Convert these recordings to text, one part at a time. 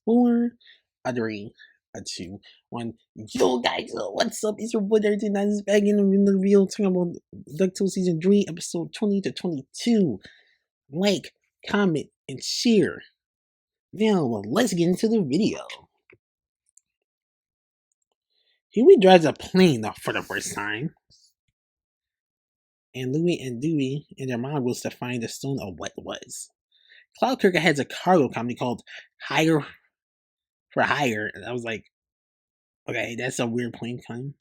4, a 3, a 2, 1. Yo guys, what's up? It's your boy Dirty Nice back in the video talking about Ducktales Season 3, episode 20 to 22. Like, comment, and share. Now, let's get into the video. Huey drives a plane for the first time. And Louie and Dewey and their mom goes to find the stone of what was. Cloud Kirker has a cargo company called Hire for Hire. And I was like, okay, that's a weird plane pun.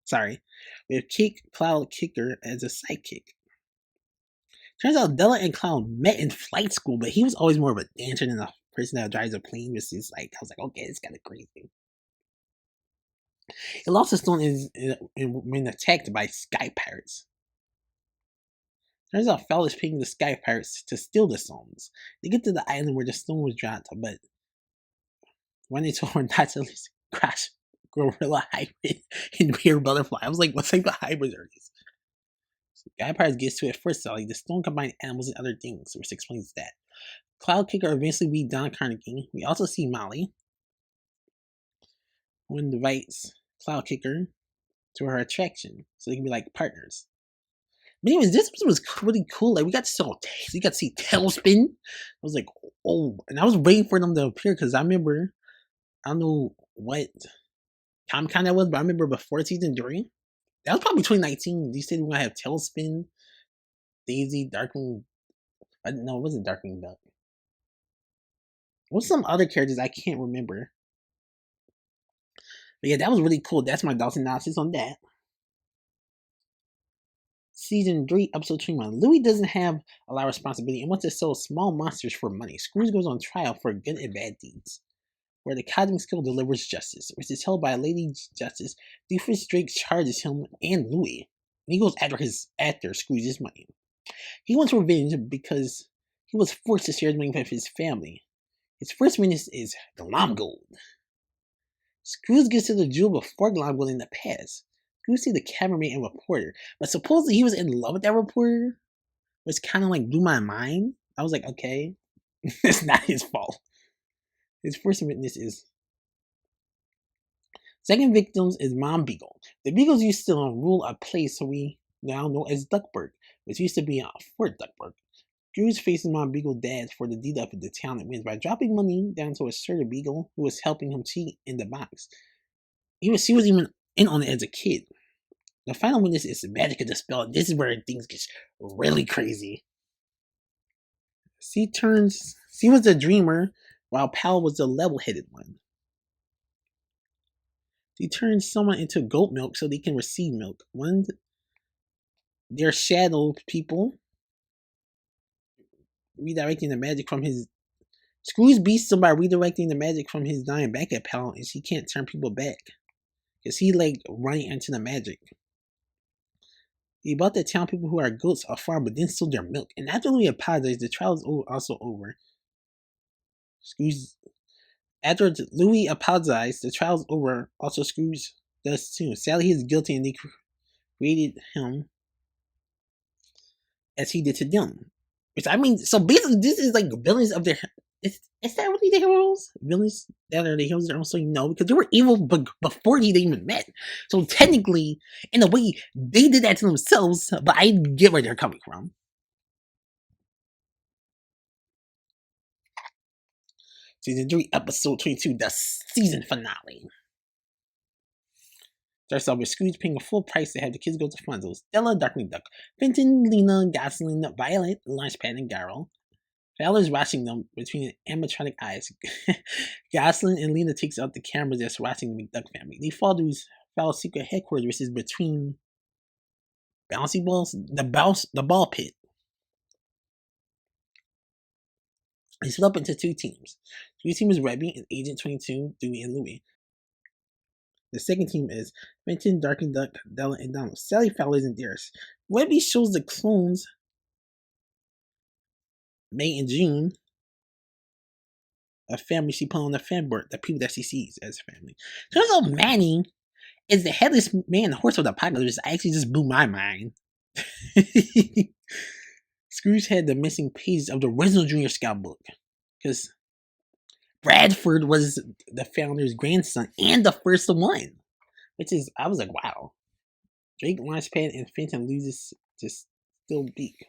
Sorry. With Cloud Kicker as a sidekick. Turns out Della and Cloud met in flight school, but he was always more of a dancer than a person that drives a plane, which is like, I was like, okay, it's kind of crazy. It lost the stone when attacked by sky pirates. Turns out Fel is paying the sky pirates to steal the stones. They get to the island where the stone was dropped, but when they told her not to crash gorilla hybrid and weird butterfly, I was like, what type of hybrids are these? Sky Pirates gets to it first, so like the stone combined animals and other things, which explains that. Cloud Kicker eventually beat Don Carnegie. We also see Molly, who invites Cloud Kicker to her attraction, so they can be like partners. But anyways, this was really cool. Like we got to see Tailspin. I was like, oh, and I was waiting for them to appear because I remember, I don't know what Comic Con that was, but I remember before season 3, that was probably 2019. They said we're gonna have Tailspin, Daisy, Darkwing. No, it wasn't Darkwing Duck. What's some other characters I can't remember? But yeah, that was really cool. That's my Dawson analysis on that. Season 3, episode 21. Louie doesn't have a lot of responsibility and wants to sell small monsters for money. Scrooge goes on trial for good and bad deeds, where the cosmic skill delivers justice, which is held by a Lady Justice. Doofus Drake charges him and Louie, and he goes after Scrooge's money. He wants revenge because he was forced to share his money with his family. His first witness is Glomgold. Scrooge gets to the jewel before Glomgold in the past. Scrooge sees the cameraman and reporter, but supposedly he was in love with that reporter, which kind of like blew my mind. I was like, okay, it's not his fault. His first witness is. Second victims is Mom Beagle. The Beagles used to rule a place we now know as Duckburg, which used to be Fort Duckburg. Scrooge faces Mom Beagle's dad for the deed of the town and wins by dropping money down to a certain Beagle who was helping him cheat in the box. She was even in on it as a kid. The final witness is Magic of the Spell. This is where things get really crazy. She was the dreamer, while Pal was the level-headed one. She turns someone into goat milk so they can receive milk. They're shadow people, redirecting the magic from his. Scrooge beats them by redirecting the magic from his dying back at Pal, and she can't turn people back because he like running into the magic. He bought the town people who are goats a farm, but then stole their milk. And after Louie apologized, the trial is also over. After Louie apologized, the trial's over. Also, Scrooge does too. Sadly, he's guilty, and they created him as he did to them. Which I mean, so basically, this is like villains of their. Is that really the heroes? Villains that are the heroes of their own story? No, because they were evil before they even met. So technically, in a way, they did that to themselves. But I get where they're coming from. Season 3, episode 22, the season finale. Starts off with Scrooge paying a full price to have the kids go to Fonzo. Stella, Darkwing Duck, Fenton, Lena, Gosling, Violet, Launchpad, and Garl. Fowler's watching them between animatronic eyes. Gosling and Lena takes out the camera that's watching the McDuck family. They fall to Fowler's secret headquarters, which is between bouncy balls, the ball pit. They split up into 2 teams. The team is Rebby and Agent 22, Dewey, and Louie. The second team is Fenton, Darkwing Duck, Della, and Donald. Sally Fowler isn't there. Rebby shows the clones May and June a family she put on the fanboard, the people that she sees as family. Turns out Manny is the headless man, the horse of the apocalypse. I actually just blew my mind. Scrooge had the missing pages of the original Junior Scout book because Bradford was the founder's grandson and the first one, which is I was like, wow. Drake Launchpad and Fenton loses to Still Beak.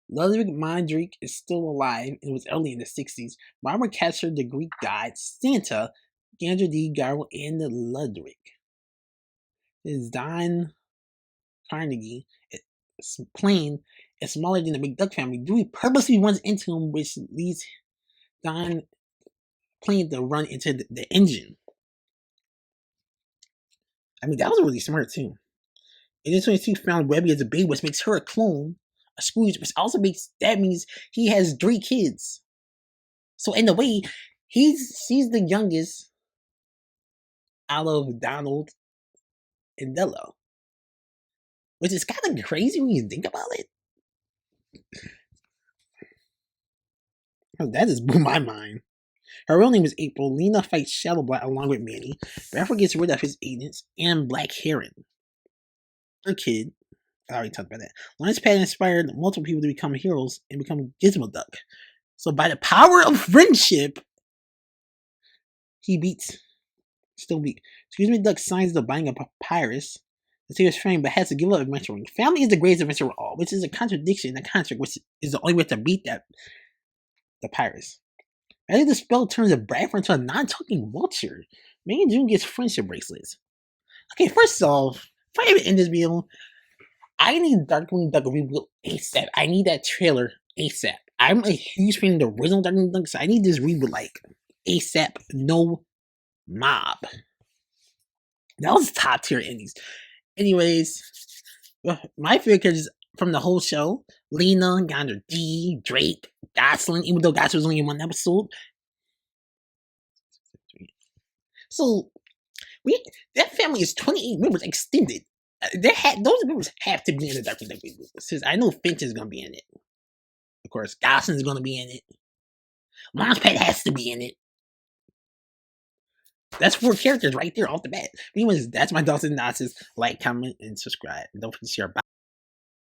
Ludwig Mondrian is still alive and was early in the 60s. Robert Catcher, the Greek god, Santa, Gandra D. Garwell, and the Ludwig. His Don Carnegie plane is smaller than the McDuck family. Dewey purposely runs into him, which leads Don plane to run into the engine. I mean, that was really smart too. And this 22 found Webby as a baby, which makes her a clone, a Scrooge, which also means he has 3 kids. So in a way, she's the youngest out of Donald and Della, which is kind of crazy when you think about it. That just blew my mind. Her real name is April. Lena fights Shadow Black along with Manny. Bradford gets rid of his agents and Black Heron. Her kid, I already talked about that. Launchpad inspired multiple people to become heroes and become Gizmo Duck. So by the power of friendship, he beats Excuse me, Duck signs the binding of Papyrus to save his friend, but has to give up adventuring. Family is the greatest adventure of all, which is a contradiction in the contract, which is the only way to beat the Papyrus. I think the spell turns a Bradford into a non-talking vulture. May and June gets friendship bracelets. Okay, first off, if I ever end this video, I need Darkwing Duck reboot ASAP. I need that trailer ASAP. I'm a huge fan of the original Darkwing Duck, so I need this reboot like ASAP. No mob. That was top tier endings. Anyways, my favorite characters from the whole show: Lena, Gandra D, Drake, Gosling, even though Gosling was only in 1 episode. So that family is 28 members extended. Those members have to be in the Darkwing Duck reboot. Since I know Finch is gonna be in it. Of course, Gosling is gonna be in it. Launchpad has to be in it. That's 4 characters right there off the bat. Anyways, that's my thoughts and analysis. Like, comment, and subscribe. Don't forget to share. Bye.